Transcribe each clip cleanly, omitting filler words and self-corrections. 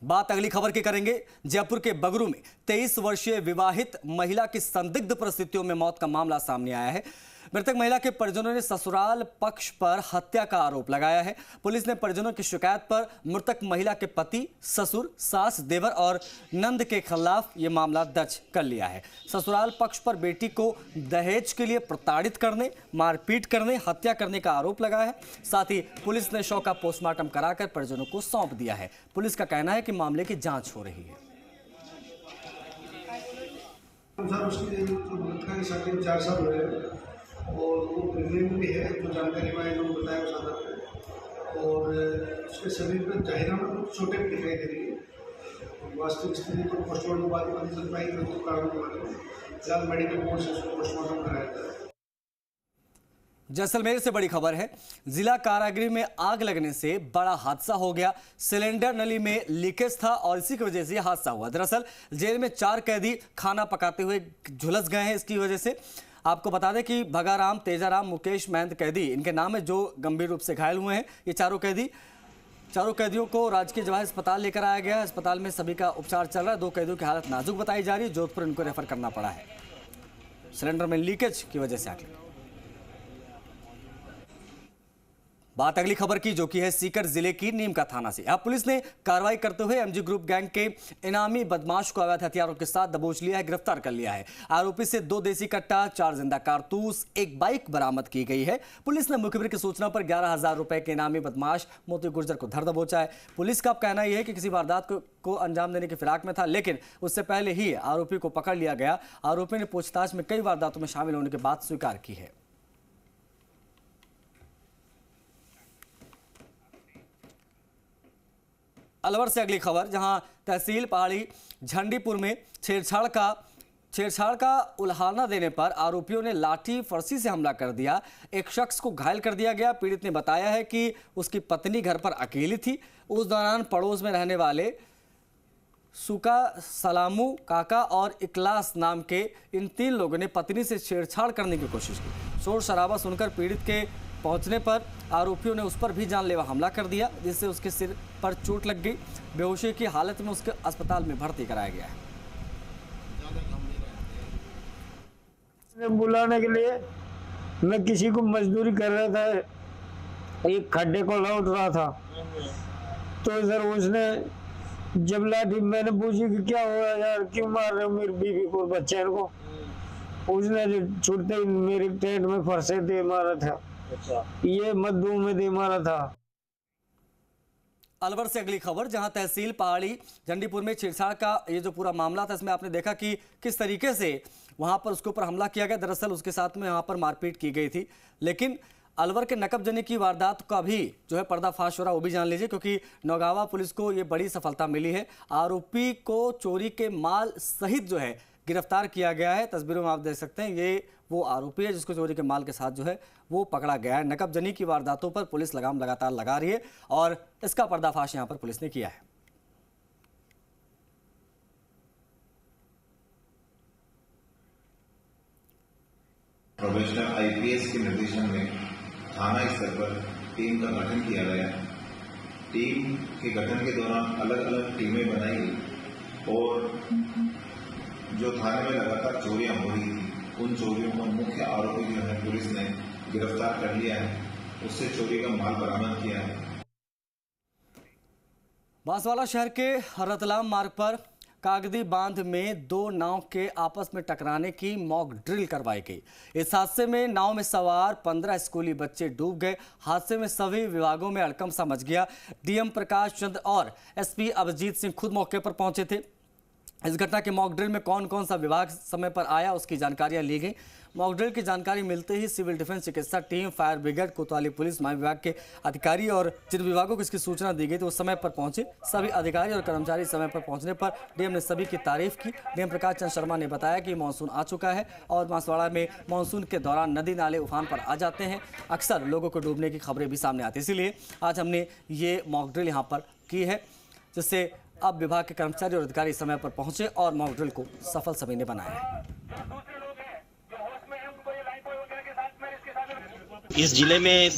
बात अगली खबर की करेंगे। जयपुर के बगरू में 23 वर्षीय विवाहित महिला की संदिग्ध परिस्थितियों में मौत का मामला सामने आया है। मृतक महिला के परिजनों ने ससुराल पक्ष पर हत्या का आरोप लगाया है। पुलिस ने परिजनों की शिकायत पर मृतक महिला के पति, ससुर, सास, देवर और नंद के खिलाफ यह मामला दर्ज कर लिया है। ससुराल पक्ष पर बेटी को दहेज के लिए प्रताड़ित करने, मारपीट करने, हत्या करने का आरोप लगाया है। साथ ही पुलिस ने शव का पोस्टमार्टम कराकर परिजनों को सौंप दिया है। पुलिस का कहना है कि मामले की जांच हो रही है। उसकी मृतका की शादी में 4 साल हुए और वो प्रेगनेंट भी है, जो जानकारी मैंने लोग बताया उस आधार पर। और उसके शरीर पर जाहिराना छोटे भी दिखाई दे रही है। वास्तविक स्थिति तो पोस्टमार्टम बाद में पता चल पाएगी, तो कारण के बारे में फिलहाल मेडिकल बोर्ड से उसको पोस्टमार्टम कराया जाता है। जैसलमेर से बड़ी खबर है। जिला कारागृह में आग लगने से बड़ा हादसा हो गया। सिलेंडर नली में लीकेज था और इसी की वजह से यह हादसा हुआ। दरअसल जेल में 4 कैदी खाना पकाते हुए झुलस गए हैं। इसकी वजह से आपको बता दें कि भगाराम, तेजाराम, मुकेश, महेंद्र कैदी इनके नाम है, जो गंभीर रूप से घायल हुए हैं। ये चारों कैदियों को राजकीय जवाहर अस्पताल लेकर आया गया। अस्पताल में सभी का उपचार चल रहा है। 2 कैदियों की हालत नाजुक बताई जा रही है। जोधपुर इनको रेफर करना पड़ा है। सिलेंडर में लीकेज की वजह से आग लगी। बात अगली खबर की, जो कि है सीकर जिले की नीम का थाना से। अब पुलिस ने कार्रवाई करते हुए एमजी ग्रुप गैंग के इनामी बदमाश को अवैध हथियारों के साथ दबोच लिया है, गिरफ्तार कर लिया है। आरोपी से 2 देसी कट्टा, 4 जिंदा कारतूस, 1 बाइक बरामद की गई है। पुलिस ने मुखबिर की सूचना पर 11,000 रुपए के इनामी बदमाश मोती गुर्जर को धर दबोचा है। पुलिस का कहना यह है कि किसी वारदात को अंजाम देने की फिराक में था, लेकिन उससे पहले ही आरोपी को पकड़ लिया गया। आरोपी ने पूछताछ में कई वारदातों में शामिल होने की बात स्वीकार की है। अलवर से अगली खबर, जहां तहसील पहाड़ी झंडीपुर में छेड़छाड़ का उल्हाना देने पर आरोपियों ने लाठी फरसी से हमला कर दिया। एक शख्स को घायल कर दिया गया। पीड़ित ने बताया है कि उसकी पत्नी घर पर अकेली थी। उस दौरान पड़ोस में रहने वाले सुका, सलामू, काका और इकलास नाम के इन 3 लोगों ने पत्नी से छेड़छाड़ करने की कोशिश की। शोर शराबा सुनकर पीड़ित के पहुंचने पर आरोपियों ने उस पर भी जानलेवा हमला कर दिया, जिससे उसके सिर पर चोट लग गई। बेहोशी की हालत में उसके अस्पताल में भर्ती कराया गया है। बुलाने के लिए मैं किसी को मजदूरी कर रहा था, एक खड्डे को लौट रहा था, तो इधर उसने जब लाठी, मैंने पूछी कि क्या हुआ यार, क्यों मार रहे हो मेरी बीवी को, बच्चे को। उसने छुटते ही मेरे पेट में फरसे दे मारा था। ये मद्दू में दे मारा था। अलवर से अगली खबर, जहां तहसील पहाड़ी झंडीपुर में छेड़छाड़ का ये जो पूरा मामला था, इसमें आपने देखा कि किस तरीके से वहां पर उसके ऊपर हमला किया गया। दरअसल उसके साथ में वहां पर मारपीट की गई थी। लेकिन अलवर के नकबजनी की वारदात का भी जो है पर्दाफाश हो रहा, वो भी जान लीजिए, क्योंकि नौगावा पुलिस को ये बड़ी सफलता मिली है। आरोपी को चोरी के माल सहित जो है गिरफ्तार किया गया है। तस्वीरों में आप देख सकते हैं, ये वो आरोपी है जिसको चोरी के माल के साथ जो है वो पकड़ा गया है। नकबजनी की वारदातों पर पुलिस लगाम लगातार लगा रही है और इसका पर्दाफाश यहां पर पुलिस ने किया है। प्रोबेशनर आईपीएस के निर्देशन में थाना स्तर पर टीम का गठन किया गया। टीम के गठन के दौरान अलग अलग टीमें बनाई गई और जो थाने में लगातार चोरियां हो रही थी, उन चोरियों का मुख्य आरोपी जो है पुलिस ने गिरफ्तार कर लिया है। उससे चोरी का माल बरामद किया है। बांसवाड़ा शहर के रतलाम मार्ग पर कागदी बांध में 2 नाव के आपस में टकराने की मॉक ड्रिल करवाई गई। इस हादसे में नाव में सवार 15 स्कूली बच्चे डूब गए। हादसे में सभी विभागों में हड़कंप सा मच गया। डीएम प्रकाश चंद्र और एसपी अभिजीत सिंह खुद मौके पर पहुंचे थे। इस घटना के मॉक ड्रिल में कौन कौन सा विभाग समय पर आया, उसकी जानकारियां ली गई। मॉक ड्रिल की जानकारी मिलते ही सिविल डिफेंस, चिकित्सा टीम, फायर ब्रिगेड, कोतवाली पुलिस, मान विभाग के अधिकारी और जिन विभागों को इसकी सूचना दी गई तो वो समय पर पहुंचे। सभी अधिकारी और कर्मचारी समय पर पहुंचने पर डीएम ने सभी की तारीफ की। डीएम प्रकाश चंद्र शर्मा ने बताया कि मानसून आ चुका है और बांसवाड़ा में मानसून के दौरान नदी नाले उफान पर आ जाते हैं। अक्सर लोगों को डूबने की खबरें भी सामने आती है, इसीलिए आज हमने ये मॉक ड्रिल यहाँ पर की है, जिससे अब विभाग के कर्मचारी और अधिकारी समय पर पहुंचे और मॉक ड्रिल को सफल सभी ने बनाया है। इस जिले में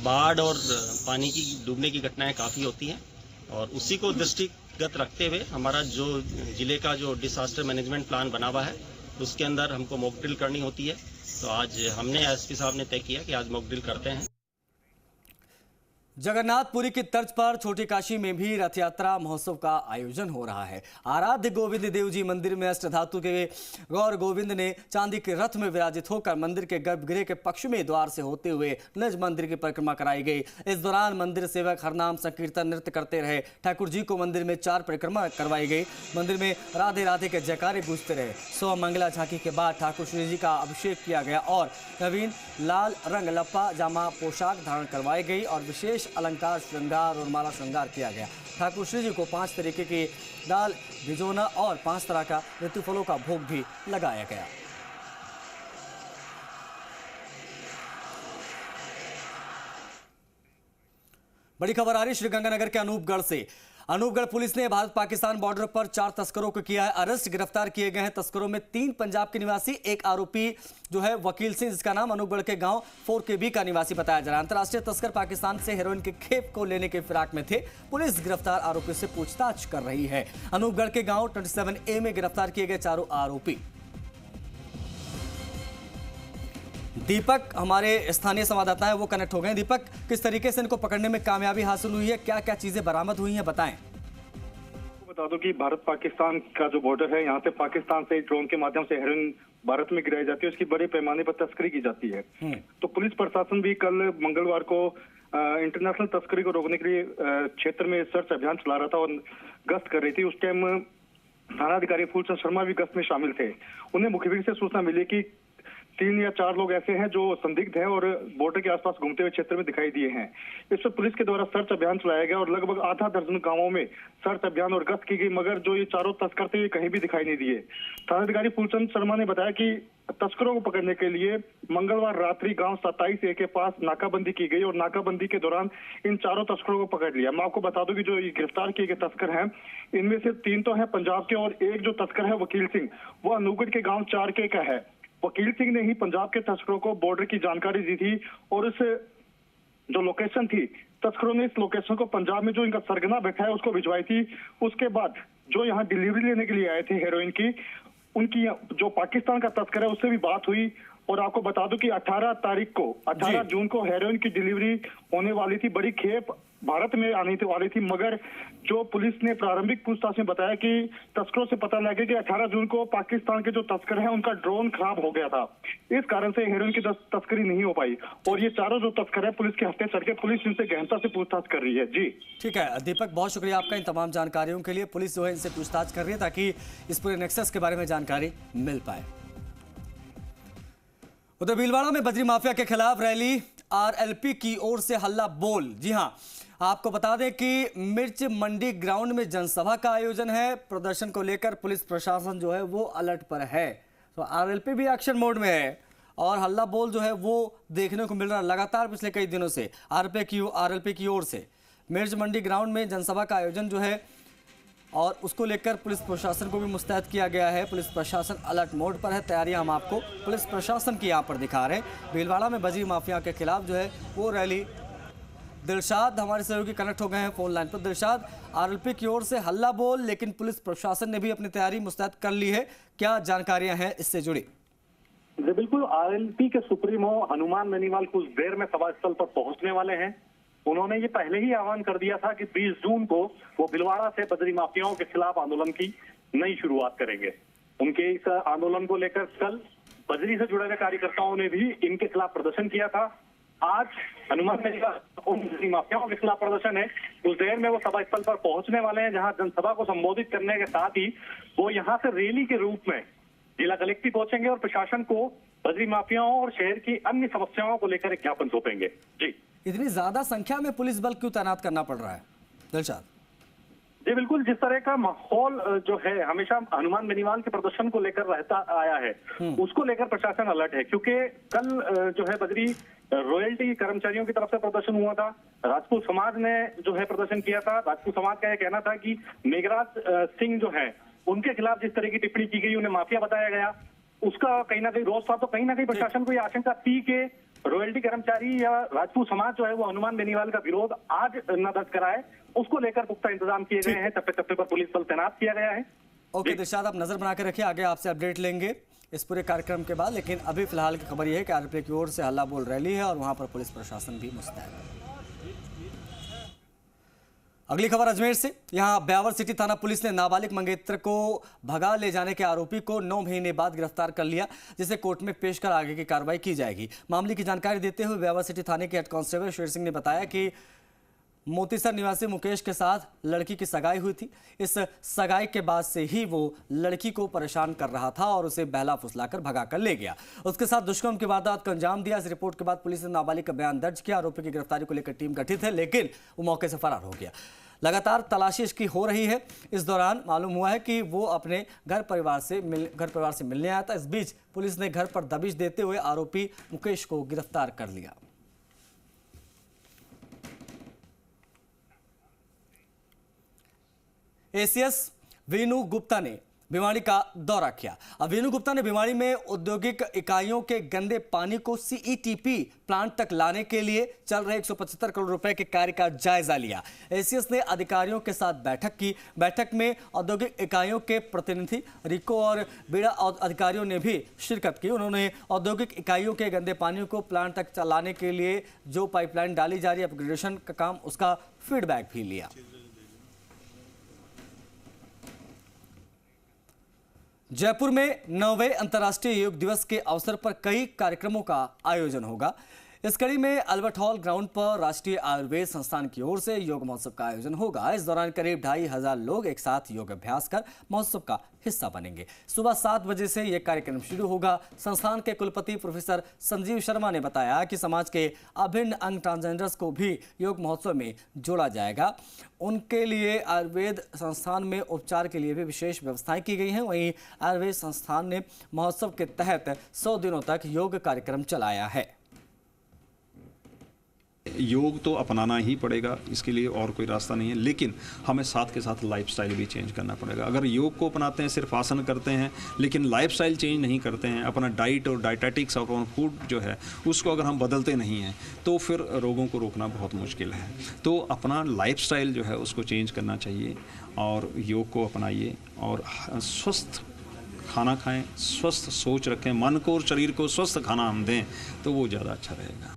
बाढ़ और पानी की डूबने की घटनाएं काफ़ी होती हैं और उसी को दृष्टिगत रखते हुए हमारा जो जिले का जो डिसास्टर मैनेजमेंट प्लान बना हुआ है उसके अंदर हमको मॉक ड्रिल करनी होती है। तो आज हमने एसपी साहब ने तय किया कि आज मॉक ड्रिल करते हैं। जगन्नाथपुरी की तर्ज पर छोटी काशी में भी रथ यात्रा महोत्सव का आयोजन हो रहा है। आराध्य गोविंद देव जी मंदिर में अष्ट धातु के गौर गोविंद ने चांदी के रथ में विराजित होकर मंदिर के गर्भगृह के पश्चिमी द्वार से होते हुए निज मंदिर की परिक्रमा कराई गई। इस दौरान मंदिर सेवक हरनाम संकीर्तन नृत्य करते रहे। ठाकुर जी को मंदिर में 4 परिक्रमा करवाई गई। मंदिर में राधे राधे के जयकारे गूंजते रहे। सो मंगला झांकी के बाद ठाकुर श्री जी का अभिषेक किया गया और नवीन लाल रंग लप्पा जामा पोशाक धारण करवाई गई और विशेष अलंकार श्रृंगार और माला श्रृंगार किया गया। ठाकुर श्री जी को 5 तरीके की दाल भिजोना और 5 तरह का ऋतु फलों का भोग भी लगाया गया। बड़ी खबर आ रही श्रीगंगानगर के अनूपगढ़ से। अनूपगढ़ पुलिस ने भारत पाकिस्तान बॉर्डर पर 4 तस्करों को किया है अरेस्ट। गिरफ्तार किए गए हैं तस्करों में 3 पंजाब के निवासी, एक आरोपी जो है वकील सिंह, जिसका नाम अनूपगढ़ के गांव 4KB का निवासी बताया जा रहा है। अंतर्राष्ट्रीय तस्कर पाकिस्तान से हेरोइन के खेप को लेने के फिराक में थे। पुलिस गिरफ्तार आरोपी से पूछताछ कर रही है। अनूपगढ़ के गांव 27A में गिरफ्तार किए गए चारों आरोपी। दीपक हमारे स्थानीय संवाददाता है, वो कनेक्ट हो गए। दीपक, किस तरीके से इनको पकड़ने में कामयाबी हासिल हुई है, क्या क्या चीजें बरामद हुई हैं, बताएं। बता दो कि भारत पाकिस्तान का जो बॉर्डर है, यहाँ से पाकिस्तान से ड्रोन के माध्यम से हेरोइन भारत में गिराई जाती है, उसकी बड़े पैमाने पर तस्करी की जाती है। तो पुलिस प्रशासन भी कल मंगलवार को इंटरनेशनल तस्करी को रोकने के लिए क्षेत्र में सर्च अभियान चला रहा था और गश्त कर रही थी। उस टाइम थानाधिकारी फूलचंद शर्मा भी गश्त में शामिल थे। उन्हें मुखबिर से सूचना मिली कि 3 या 4 लोग ऐसे हैं जो संदिग्ध हैं और बॉर्डर के आसपास घूमते हुए क्षेत्र में दिखाई दिए हैं। इस पर पुलिस के द्वारा सर्च अभियान चलाया गया और लगभग आधा दर्जन गांवों में सर्च अभियान और गश्त की गई, मगर जो ये चारों तस्कर थे ये कहीं भी दिखाई नहीं दिए। थानाधिकारी फूलचंद शर्मा ने बताया कि तस्करों को पकड़ने के लिए मंगलवार रात्रि गांव 27A के पास नाकाबंदी की गई और नाकाबंदी के दौरान इन चारों तस्करों को पकड़ लिया। मैं आपको बता दूं कि जो गिरफ्तार किए गए तस्कर हैं, इनमें से 3 तो हैं पंजाब के और एक जो तस्कर है वकील सिंह, वो अनूपगढ़ के गाँव 4K का है। वकील सिंह ने ही पंजाब के तस्करों को बॉर्डर की जानकारी दी थी और इस जो लोकेशन थी, तस्करों ने इस लोकेशन को पंजाब में जो इनका सरगना बैठा है उसको भिजवाई थी। उसके बाद जो यहाँ डिलीवरी लेने के लिए आए थे हेरोइन की, उनकी जो पाकिस्तान का तस्कर है उससे भी बात हुई और आपको बता दूं कि 18 जून को हेरोइन की डिलीवरी होने वाली थी। बड़ी खेप भारत में आने वाली थी, मगर जो पुलिस ने प्रारंभिक पूछताछ में बताया कि तस्करों से पता लगा कि 18 जून को पाकिस्तान के जो तस्कर हैं उनका ड्रोन खराब हो गया था। इस कारण से हेरोइन की तस्करी नहीं हो पाई और ये चारों जो तस्कर है पुलिस के हत्थे चढ़ के पुलिस इनसे गहनता से पूछताछ कर रही है। जी ठीक है दीपक, बहुत शुक्रिया आपका इन तमाम जानकारियों के लिए। पुलिस जो है इनसे पूछताछ कर रही है ताकि इस पूरे नेक्सस के बारे में जानकारी मिल पाए। उधर भीलवाड़ा में बजरी माफिया के खिलाफ रैली, RLP की ओर से हल्ला बोल। जी हां, आपको बता दें कि मिर्च मंडी ग्राउंड में जनसभा का आयोजन है। प्रदर्शन को लेकर पुलिस प्रशासन जो है वो अलर्ट पर है। तो RLP भी एक्शन मोड में है और हल्ला बोल जो है वो देखने को मिल रहा है लगातार पिछले कई दिनों से। RLP की ओर से मिर्च मंडी ग्राउंड में जनसभा का आयोजन जो है और उसको लेकर पुलिस प्रशासन को भी मुस्तैद किया गया है। पुलिस प्रशासन अलर्ट मोड पर है। तैयारियां हम आपको पुलिस प्रशासन की यहाँ पर दिखा रहे हैं। भीलवाड़ा में बजरी माफिया के खिलाफ जो है वो रैली। दिलशाद हमारे सहयोगी कनेक्ट हो गए हैं फोन लाइन पर। दिलशाद, RLP की ओर से हल्ला बोल, लेकिन पुलिस प्रशासन ने भी अपनी तैयारी मुस्तैद कर ली है, क्या जानकारियां हैं इससे जुड़ी? जी बिल्कुल, RLP के सुप्रीमो हनुमान बेनीवाल कुछ देर में सभा स्थल पर पहुंचने वाले हैं। उन्होंने ये पहले ही आह्वान कर दिया था कि 20 जून को वो भीलवाड़ा से बजरी माफियाओं के खिलाफ आंदोलन की नई शुरुआत करेंगे। उनके इस आंदोलन को लेकर कल बजरी से जुड़े हुए कार्यकर्ताओं ने भी इनके खिलाफ प्रदर्शन किया था। आज हनुमान बेनीवाल बजरी माफियाओं के खिलाफ प्रदर्शन है। कुछ देर में वो सभा स्थल पर पहुंचने वाले हैं, जहां जनसभा को संबोधित करने के साथ ही वो यहाँ से रैली के रूप में जिला कलेक्ट्रेट पहुंचेंगे और प्रशासन को बजरी माफियाओं और शहर की अन्य समस्याओं को लेकर एक ज्ञापन सौंपेंगे। जी, इतनी ज्यादा संख्या में पुलिस बल क्यों तैनात करना पड़ रहा है दिलशाद? जी बिल्कुल, जिस तरह का माहौल जो है हमेशा हनुमान बेनीवाल के प्रदर्शन को लेकर रहता आया है, उसको लेकर प्रशासन अलर्ट है। क्योंकि कल जो है बजरी रॉयल्टी कर्मचारियों की तरफ से प्रदर्शन हुआ था। राजपूत समाज ने जो है प्रदर्शन किया था। राजपूत समाज का यह कहना था कि मेघराज सिंह जो है उनके खिलाफ जिस तरह की टिप्पणी की गई, उन्हें माफिया बताया गया, उसका कहीं ना कहीं रोष था। तो कहीं ना कहीं प्रशासन को यह आशंका थी कि रॉयल्टी कर्मचारी या राजपूत समाज जो है वो हनुमान बेनीवाल का विरोध आज न दर्ज कराए उसको लेकर पुख्ता इंतजाम किए गए हैं। तप्पे तप्पे पर पुलिस बल तैनात किया गया है। ओके दिलशाद, आप नजर बना के रखिए, आगे आपसे अपडेट लेंगे इस पूरे कार्यक्रम के बाद। लेकिन अभी फिलहाल की खबर यह है कि आरपीएफ की ओर से हल्ला बोल रैली है और वहां पर पुलिस प्रशासन भी मुस्तैद है। अगली खबर अजमेर से। यहां ब्यावर सिटी थाना पुलिस ने नाबालिग मंगेतर को भगा ले जाने के आरोपी को 9 महीने बाद गिरफ्तार कर लिया, जिसे कोर्ट में पेश कर आगे की कार्रवाई की जाएगी। मामले की जानकारी देते हुए ब्यावर सिटी थाने के हेड कांस्टेबल शेर सिंह ने बताया कि मोतीसर निवासी मुकेश के साथ लड़की की सगाई हुई थी। इस सगाई के बाद से ही वो लड़की को परेशान कर रहा था और उसे बहला फुसलाकर भगा कर ले गया। उसके साथ दुष्कर्म की वारदात को अंजाम दिया। इस रिपोर्ट के बाद पुलिस ने नाबालिग का बयान दर्ज किया। आरोपी की गिरफ्तारी को लेकर टीम गठित है, लेकिन वो मौके से फरार हो गया। लगातार तलाशी इसकी हो रही है। इस दौरान मालूम हुआ है कि वो अपने घर परिवार से मिलने आया था। इस बीच पुलिस ने घर पर दबिश देते हुए आरोपी मुकेश को गिरफ्तार कर लिया। एसीएस वीनू गुप्ता ने भिवाड़ी का दौरा किया। अब वीनू गुप्ता ने भिवाड़ी में औद्योगिक इकाइयों के गंदे पानी को सीईटीपी प्लांट तक लाने के लिए चल रहे 175 करोड़ रुपए के कार्य का जायजा लिया। एसीएस ने अधिकारियों के साथ बैठक की। बैठक में औद्योगिक इकाइयों के प्रतिनिधि रिको और बीड़ा अधिकारियों ने भी शिरकत की। उन्होंने औद्योगिक इकाइयों के गंदे पानी को प्लांट तक चलाने के लिए जो पाइपलाइन डाली जा रही है, अपग्रेडेशन का काम, उसका फीडबैक भी लिया। जयपुर में 9वें अंतर्राष्ट्रीय योग दिवस के अवसर पर कई कार्यक्रमों का आयोजन होगा। इस कड़ी में अल्बर्ट हॉल ग्राउंड पर राष्ट्रीय आयुर्वेद संस्थान की ओर से योग महोत्सव का आयोजन होगा। इस दौरान करीब 2500 लोग एक साथ योग अभ्यास कर महोत्सव का हिस्सा बनेंगे। सुबह 7 बजे से यह कार्यक्रम शुरू होगा। संस्थान के कुलपति प्रोफेसर संजीव शर्मा ने बताया कि समाज के अभिन्न अंग ट्रांसजेंडर्स को भी योग महोत्सव में जोड़ा जाएगा। उनके लिए आयुर्वेद संस्थान में उपचार के लिए भी विशेष व्यवस्थाएं की गई हैं। वहीं आयुर्वेद संस्थान ने महोत्सव के तहत 100 दिनों तक योग कार्यक्रम चलाया है। योग तो अपनाना ही पड़ेगा, इसके लिए और कोई रास्ता नहीं है, लेकिन हमें साथ के साथ लाइफस्टाइल भी चेंज करना पड़ेगा। अगर योग को अपनाते हैं, सिर्फ आसन करते हैं, लेकिन लाइफस्टाइल चेंज नहीं करते हैं, अपना डाइट और डाइटेटिक्स और फूड जो है उसको अगर हम बदलते नहीं हैं, तो फिर रोगों को रोकना बहुत मुश्किल है। तो अपना लाइफस्टाइल जो है उसको चेंज करना चाहिए और योग को अपनाइए और स्वस्थ खाना खाएं, स्वस्थ सोच रखें, मन को और शरीर को स्वस्थ खाना हम दें तो वो ज़्यादा अच्छा रहेगा।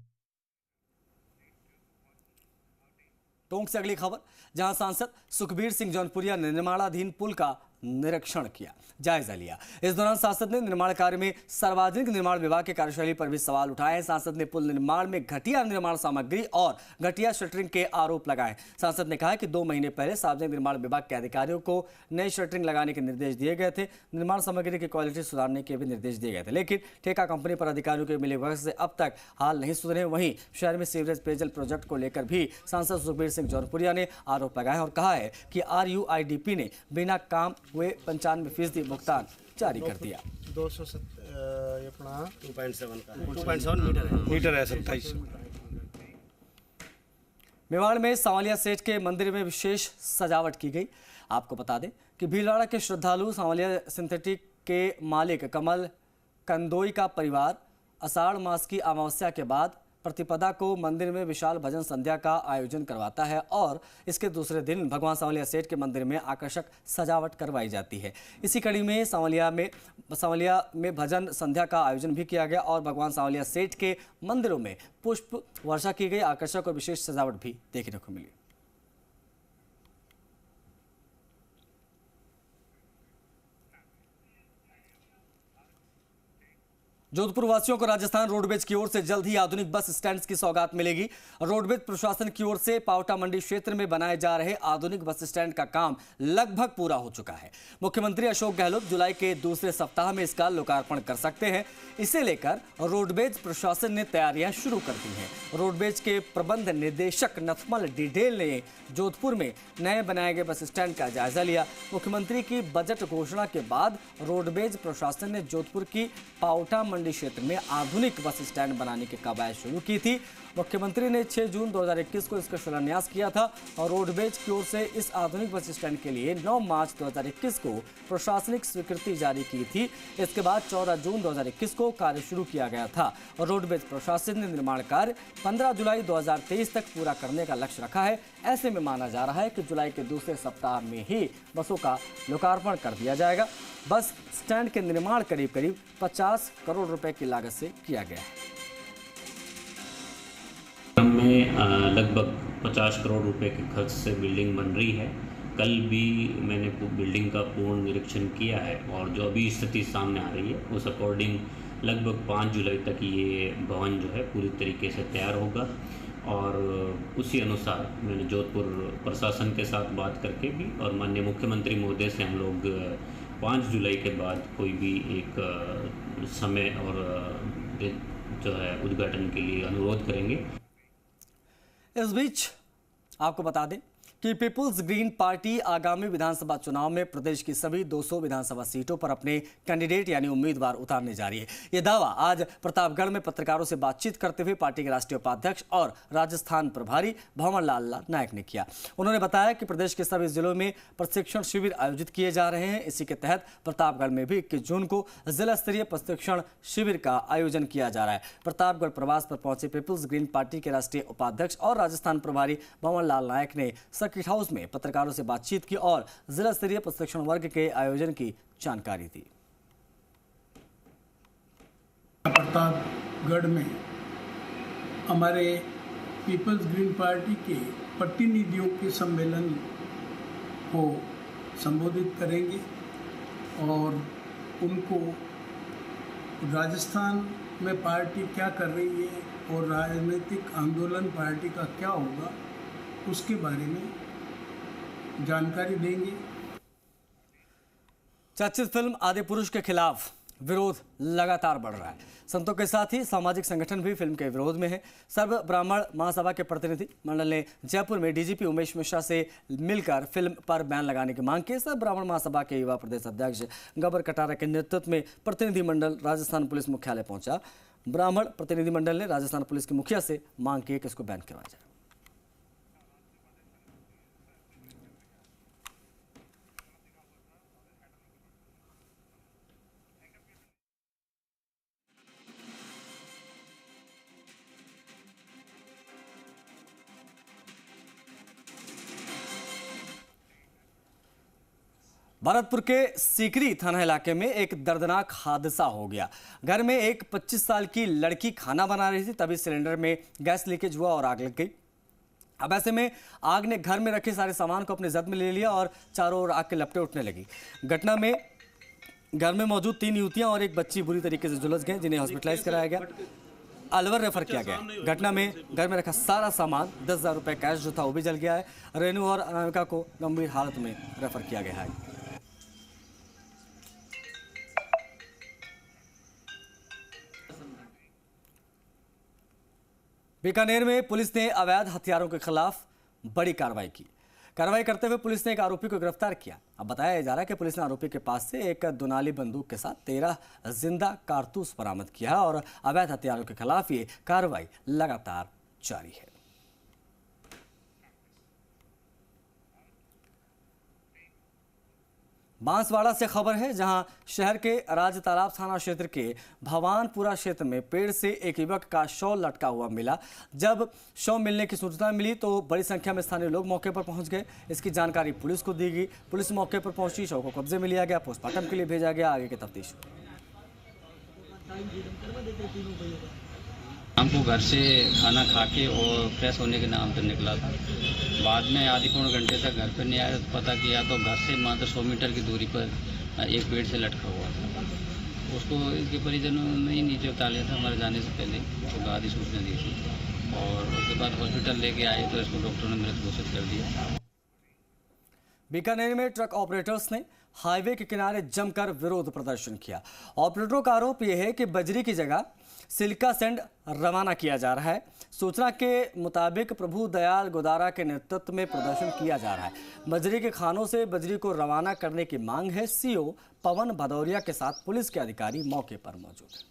टोंक से अगली खबर, जहां सांसद सुखबीर सिंह जौनपुरिया ने निर्माणाधीन पुल का निरीक्षण किया, जायजा लिया। इस दौरान सांसद ने निर्माण कार्य में सार्वजनिक निर्माण विभाग की कार्यशैली पर भी सवाल उठाए। सांसद ने पुल निर्माण में घटिया निर्माण सामग्री और घटिया शटरिंग के आरोप लगाए। सांसद ने कहा कि 2 महीने पहले सार्वजनिक निर्माण विभाग के अधिकारियों को नई शटरिंग लगाने के निर्देश दिए गए थे। निर्माण सामग्री की क्वालिटी सुधारने के भी निर्देश दिए गए थे, लेकिन ठेका कंपनी पर अधिकारियों के मिलीभगत से अब तक हाल नहीं सुधरे। वहीं शहर में सीवरेज पेयजल प्रोजेक्ट को लेकर भी सांसद सुखबीर सिंह जौनपुरिया ने आरोप लगाया और कहा है कि RUIDP ने बिना काम हुए 95% भुगतान जारी कर दिया। 2.7 मीटर है 27। मेवाड़ में सांवलिया सेठ के मंदिर में विशेष सजावट की गई। आपको बता दें कि भीलवाड़ा के श्रद्धालु सांवलिया सिंथेटिक के मालिक कमल कंदोई का परिवार आषाढ़ मास की अमावस्या के बाद प्रतिपदा को मंदिर में विशाल भजन संध्या का आयोजन करवाता है और इसके दूसरे दिन भगवान सांवलिया सेठ के मंदिर में आकर्षक सजावट करवाई जाती है। इसी कड़ी में सांवलिया में भजन संध्या का आयोजन भी किया गया और भगवान सांवलिया सेठ के मंदिरों में पुष्प वर्षा की गई। आकर्षक और विशेष सजावट भी देखने को मिली। जोधपुर वासियों को राजस्थान रोडवेज की ओर से जल्द ही आधुनिक बस स्टैंड की सौगात मिलेगी। रोडवेज प्रशासन की ओर से पावटा मंडी क्षेत्र में बनाए जा रहे आधुनिक बस स्टैंड का काम लगभग पूरा हो चुका है। मुख्यमंत्री अशोक गहलोत जुलाई के दूसरे सप्ताह में इसका लोकार्पण कर सकते हैं। इसे लेकर रोडवेज प्रशासन ने तैयारियां शुरू कर दी हैं। रोडवेज के प्रबंध निदेशक नथमल डिडेल ने जोधपुर में नए बनाए गए बस स्टैंड का जायजा लिया। मुख्यमंत्री की बजट घोषणा के बाद रोडवेज प्रशासन ने जोधपुर की पावटा मंडी क्षेत्र में आधुनिक बस स्टैंड बनाने की कवायद शुरू की थी। मुख्यमंत्री ने 6 जून 2021 को इसका शिलान्यास किया था और रोडवेज की ओर से इस आधुनिक बस स्टैंड के लिए 9 मार्च 2021 को प्रशासनिक स्वीकृति जारी की थी। इसके बाद 14 जून 2021 को कार्य शुरू किया गया था और रोडवेज प्रशासन ने निर्माण कार्य 15 जुलाई 2023 तक पूरा करने का लक्ष्य रखा है। ऐसे में माना जा रहा है कि जुलाई के दूसरे सप्ताह में ही बसों का लोकार्पण कर दिया जाएगा। बस स्टैंड के निर्माण करीब 50 करोड़ रुपए की लागत से किया गया है। में लगभग 50 करोड़ रुपए के खर्च से बिल्डिंग बन रही है। कल भी मैंने बिल्डिंग का पूर्ण निरीक्षण किया है और जो अभी स्थिति सामने आ रही है उस अकॉर्डिंग लगभग 5 जुलाई तक ये भवन जो है पूरी तरीके से तैयार होगा और उसी अनुसार मैंने जोधपुर प्रशासन के साथ बात करके भी और माननीय मुख्यमंत्री महोदय से हम लोग 5 जुलाई के बाद कोई भी एक समय और जो है उद्घाटन के लिए अनुरोध करेंगे। इस बीच आपको बता दें कि पीपुल्स ग्रीन पार्टी आगामी विधानसभा चुनाव में प्रदेश की सभी 200 विधानसभा सीटों पर अपने कैंडिडेट यानी उम्मीदवार उतारने जा रही है। यह दावा आज प्रतापगढ़ में पत्रकारों से बातचीत करते हुए पार्टी के राष्ट्रीय उपाध्यक्ष और राजस्थान प्रभारी भंवर लाल नायक ने किया। उन्होंने बताया कि प्रदेश के सभी जिलों में प्रशिक्षण शिविर आयोजित किए जा रहे हैं। इसी के तहत प्रतापगढ़ में भी 21 जून को जिला स्तरीय प्रशिक्षण शिविर का आयोजन किया जा रहा है। प्रतापगढ़ प्रवास पर पहुंचे पीपुल्स ग्रीन पार्टी के राष्ट्रीय उपाध्यक्ष और राजस्थान प्रभारी भंवर लाल नायक ने सर्किट हाउस में पत्रकारों से बातचीत की और जिला स्तरीय प्रशिक्षण वर्ग के आयोजन की जानकारी दी। प्रतापगढ़ में हमारे पीपल्स ग्रीन पार्टी के प्रतिनिधियों के सम्मेलन को संबोधित करेंगे और उनको राजस्थान में पार्टी क्या कर रही है और राजनीतिक आंदोलन पार्टी का क्या होगा उसके बारे में जानकारी देंगे। चर्चित फिल्म आदिपुरुष के खिलाफ विरोध लगातार बढ़ रहा है। संतों के साथ ही सामाजिक संगठन भी फिल्म के विरोध में है। सर्व ब्राह्मण महासभा के प्रतिनिधि मंडल ने जयपुर में डीजीपी उमेश मिश्रा से मिलकर फिल्म पर बैन लगाने की मांग की। सर्व ब्राह्मण महासभा के युवा प्रदेश अध्यक्ष गबर कटारा के नेतृत्व में प्रतिनिधि मंडल राजस्थान पुलिस मुख्यालय पहुंचा। ब्राह्मण प्रतिनिधि मंडल ने राजस्थान पुलिस के मुखिया से मांग की कि इसको बैन करवाया जाए। भरतपुर के सीकरी थाना इलाके में एक दर्दनाक हादसा हो गया। घर में एक 25 साल की लड़की खाना बना रही थी, तभी सिलेंडर में गैस लीकेज हुआ और आग लग गई। अब ऐसे में आग ने घर में रखे सारे सामान को अपने जद में ले लिया और चारों ओर आग के लपटें उठने लगी। घटना में घर में मौजूद 3 युवतियां और एक बच्ची बुरी तरीके से झुलस गए, जिन्हें हॉस्पिटलाइज कराया गया, अलवर रेफर किया गया। घटना में घर में रखा सारा सामान 10,000 रुपए कैश जो था वो भी जल गया है। रेणु और अनामिका को गंभीर हालत में रेफर किया गया है। बीकानेर में पुलिस ने अवैध हथियारों के खिलाफ बड़ी कार्रवाई की। कार्रवाई करते हुए पुलिस ने एक आरोपी को गिरफ्तार किया। अब बताया जा रहा है कि पुलिस ने आरोपी के पास से एक दुनाली बंदूक के साथ 13 जिंदा कारतूस बरामद किया है और अवैध हथियारों के खिलाफ ये कार्रवाई लगातार जारी है। बांसवाड़ा से खबर है, जहां शहर के राज तालाब थाना क्षेत्र के भवानपुरा क्षेत्र में पेड़ से एक युवक का शव लटका हुआ मिला। जब शव मिलने की सूचना मिली तो बड़ी संख्या में स्थानीय लोग मौके पर पहुंच गए। इसकी जानकारी पुलिस को दी गई। पुलिस मौके पर पहुंची, शव को कब्जे में लिया गया, पोस्टमार्टम के लिए भेजा गया। आगे की तफ्तीश। हमको घर से खाना खा के और फ्रेश होने के नाम पर निकला था। बाद में आधे पौने घंटे तक घर पर नहीं आया तो पता किया तो घर से मात्र 100 मीटर की दूरी पर एक पेड़ से लटका हुआ था। उसको इसके परिजनों ने ही नीचे उतार लिया था हमारे जाने से पहले, तो आधी सूचना दी थी और उसके बाद हॉस्पिटल लेके आए तो इसको डॉक्टर ने मृत घोषित कर दिया। बीकानेर में ट्रक ऑपरेटर्स ने हाईवे के किनारे जमकर विरोध प्रदर्शन किया। ऑपरेटरों का आरोप यह है कि बजरी की जगह सिलिका सैंड रवाना किया जा रहा है। सूचना के मुताबिक प्रभु दयाल गोदारा के नेतृत्व में प्रदर्शन किया जा रहा है। बजरी के खानों से बजरी को रवाना करने की मांग है। सीओ पवन भदौरिया के साथ पुलिस के अधिकारी मौके पर मौजूद हैं।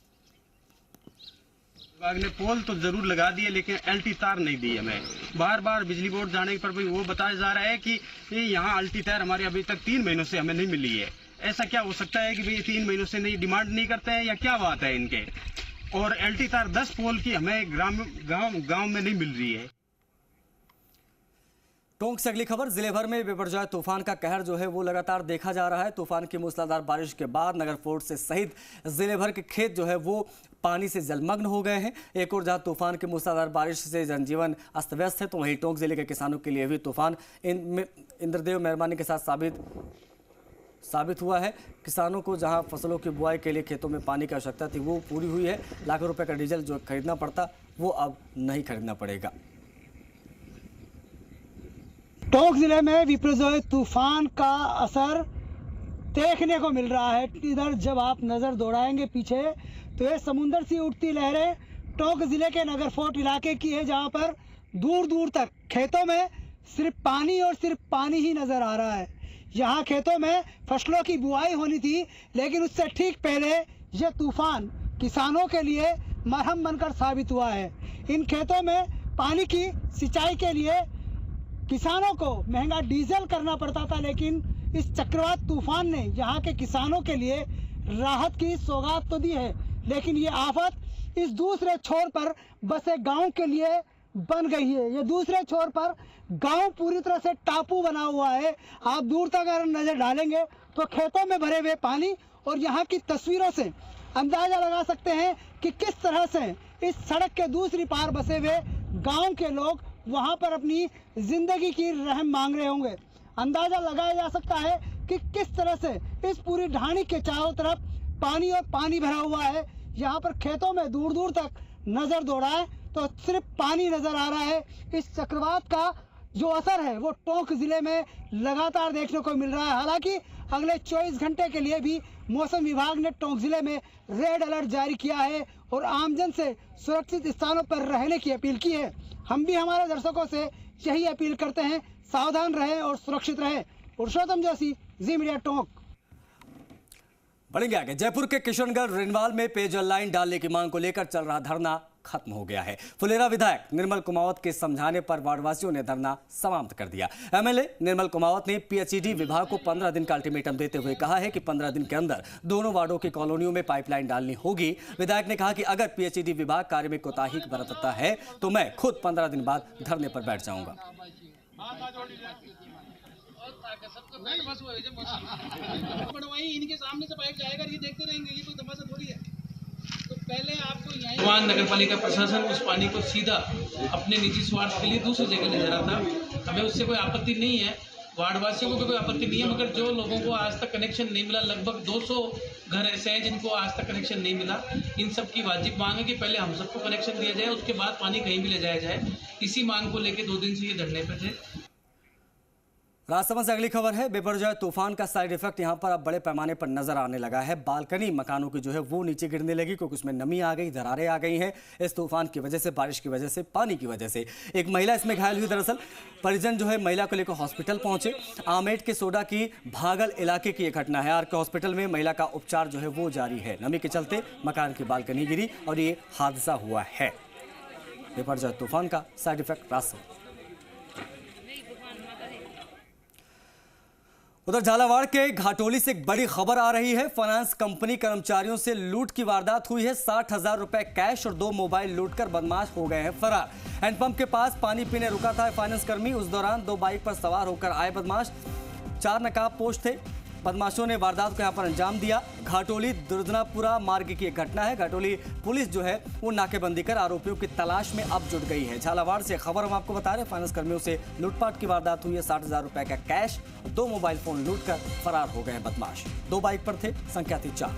विभाग ने पोल तो जरूर लगा दिए लेकिन एलटी तार नहीं दी हमें। बार बार बिजली बोर्ड जाने पर भी वो बताया जा रहा है कि यहाँ एलटी तार हमारे अभी तक 3 महीनों से हमें नहीं मिली है। ऐसा क्या हो सकता है कि भाई 3 महीनों से नहीं डिमांड नहीं करते हैं या क्या बात है इनके? और एलटी तार 10 पोल की हमें गांव में नहीं मिल रही है। टोंक से अगली खबर, जिले भर में बेपरवाह तूफान का कहर जो है वो लगातार देखा जा रहा है। तूफान की मूसलाधार बारिश के बाद नगर फोर्ट से सहित जिले भर के खेत जो है वो पानी से जलमग्न हो गए हैं। एक और जहां तूफान की मूसलाधार बारिश से जनजीवन अस्त व्यस्त है, तो वहीं टोंक जिले के किसानों के लिए भी तूफान इंद्रदेव मेहरबानी के साथ साबित हुआ है। किसानों को जहां फसलों की बुआई के लिए खेतों में पानी की आवश्यकता थी वो पूरी हुई है। लाखों रुपए का डीजल जो खरीदना पड़ता वो अब नहीं खरीदना पड़ेगा। टोंक जिले में विपरीत तूफान का असर देखने को मिल रहा है। इधर जब आप नज़र दौड़ाएंगे पीछे तो ये समुंदर से उठती लहरें टोंक जिले के नगर फोर्ट इलाके की है, जहां पर दूर दूर तक खेतों में सिर्फ पानी और सिर्फ पानी ही नज़र आ रहा है। यहाँ खेतों में फसलों की बुआई होनी थी, लेकिन उससे ठीक पहले ये तूफान किसानों के लिए मरहम बनकर साबित हुआ है। इन खेतों में पानी की सिंचाई के लिए किसानों को महंगा डीजल करना पड़ता था, लेकिन इस चक्रवात तूफान ने यहाँ के किसानों के लिए राहत की सौगात तो दी है, लेकिन ये आफत इस दूसरे छोर पर बसे गांव के लिए बन गई है। ये दूसरे छोर पर गांव पूरी तरह से टापू बना हुआ है। आप दूर तक अगर नजर डालेंगे तो खेतों में भरे हुए पानी, और यहाँ की तस्वीरों से अंदाजा लगा सकते हैं कि किस तरह से इस सड़क के दूसरी पार बसे हुए गांव के लोग वहां पर अपनी जिंदगी की रहम मांग रहे होंगे। अंदाजा लगाया जा सकता है कि किस तरह से इस पूरी ढाणी के चारों तरफ पानी और पानी भरा हुआ है। यहाँ पर खेतों में दूर दूर तक नजर दौड़ाए तो सिर्फ पानी नजर आ रहा है। इस चक्रवात का जो असर है वो टोंक जिले में लगातार देखने को मिल रहा है। हालांकि अगले 24 घंटे के लिए भी मौसम विभाग ने टोंक जिले में रेड अलर्ट जारी किया है और आमजन से सुरक्षित स्थानों पर रहने की अपील की है। हम भी हमारे दर्शकों से यही अपील करते हैं, सावधान रहें और सुरक्षित रहें। पुरुषोत्तम जोशी, जी मीडिया टोंक। बढ़ेंगे आगे। जयपुर के किशनगढ़ रिनवाल में पेयजल लाइन डालने की मांग को लेकर चल रहा धरना खत्म हो गया है। फुलेरा विधायक निर्मल कुमावत के समझाने पर वार्डवासियों ने धरना समाप्त कर दिया। एमएलए निर्मल कुमावत ने पीएचईडी विभाग को 15 दिन का अल्टीमेटम देते हुए कहा है कि 15 दिन के अंदर दोनों वार्डों की कॉलोनियों में पाइपलाइन डालनी होगी। विधायक ने कहा कि अगर पीएचईडी विभाग कार्य में कोताही बरतता है तो मैं खुद 15 दिन बाद धरने पर बैठ जाऊंगा। इनके सामने से पाइप जाएगा, ये देखते रहेंगे, ये कोई तमाशा थोड़ी है। तो पहले आपको यहाँ नगर पालिका प्रशासन उस पानी को सीधा अपने निजी स्वार्थ के लिए दूसरी जगह ले जा रहा था। हमें उससे कोई आपत्ति नहीं है, वार्डवासियों को भी कोई आपत्ति नहीं है, मगर जो लोगों को आज तक कनेक्शन नहीं मिला, लगभग 200 घर ऐसे हैं जिनको आज तक कनेक्शन नहीं मिला। इन सब की वाजिब मांग है कि पहले हम सबको कनेक्शन दिया जाए, उसके बाद पानी कहीं भी ले जाया जाए। इसी मांग को लेकर 2 दिन से ये धरने पर थे। राजसमंद से अगली खबर है। बेपरवाह तूफान का साइड इफेक्ट यहां पर अब बड़े पैमाने पर नजर आने लगा है। बालकनी मकानों की जो है वो नीचे गिरने लगी क्योंकि उसमें नमी आ गई, दरारें आ गई हैं। इस तूफान की वजह से, बारिश की वजह से, पानी की वजह से एक महिला इसमें घायल हुई। दरअसल परिजन जो है महिला को लेकर हॉस्पिटल पहुंचे। आमेट के सोडा की भागल इलाके की यह घटना है। आरके हॉस्पिटल में महिला का उपचार जो है वो जारी है। नमी के चलते मकान की बालकनी गिरी और ये हादसा हुआ है। बेपरवाह तूफान का साइड इफेक्ट राजसमंद। उधर झालावाड़ के घाटोली से एक बड़ी खबर आ रही है। फाइनेंस कंपनी कर्मचारियों से लूट की वारदात हुई है। 60,000 रुपए कैश और 2 मोबाइल लूटकर बदमाश हो गए हैं फरार। हैंडपंप के पास पानी पीने रुका था फाइनेंस कर्मी। उस दौरान 2 बाइक पर सवार होकर आए बदमाश। 4 नकाबपोश थे। बदमाशों ने वारदात को यहां पर अंजाम दिया। घाटोली दुर्दनापुरा मार्ग की एक घटना है। घाटोली पुलिस जो है वो नाकेबंदी कर आरोपियों की तलाश में अब जुट गई है। झालावाड़ से खबर हम आपको बता रहे हैं। फाइनेंस कर्मियों से लूटपाट की वारदात हुई है। 60,000 रुपए का कैश, 2 मोबाइल फोन लूटकर फरार हो गए बदमाश। 2 बाइक पर थे, संख्या थी 4।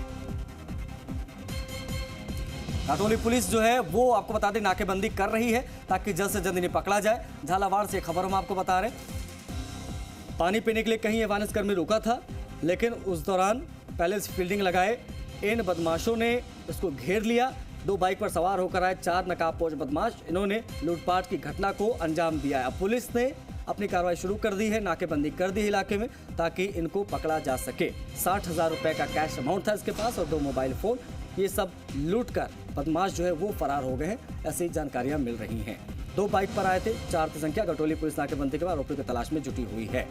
घाटोली पुलिस जो है वो आपको बता दें नाकेबंदी कर रही है ताकि जल्द से जल्द इन्हें पकड़ा जाए। झालावाड़ से खबर हम आपको बता रहे हैं। पानी पीने के लिए कहीं फाइनेंस कर्मी रुका था, लेकिन उस दौरान पहले से फील्डिंग लगाए इन बदमाशों ने इसको घेर लिया। 2 बाइक पर सवार होकर आए 4 नकाबपोश बदमाश। इन्होंने लूटपाट की घटना को अंजाम दिया है। अब पुलिस ने अपनी कार्रवाई शुरू कर दी है, नाकेबंदी कर दी है इलाके में ताकि इनको पकड़ा जा सके। 60,000 रुपए का कैश अमाउंट था इसके पास और 2 मोबाइल फोन ये सब लूटकर बदमाश जो है वो फरार हो गए हैं, ऐसी जानकारियां मिल रही हैं। 2 बाइक पर आए थे, 4 की संख्या। गटोली पुलिस नाकेबंदी के बाद आरोपियों की तलाश में जुटी हुई है।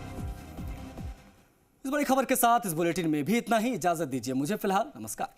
इस बड़ी खबर के साथ इस बुलेटिन में भी इतना ही। इजाजत दीजिए मुझे फिलहाल। नमस्कार।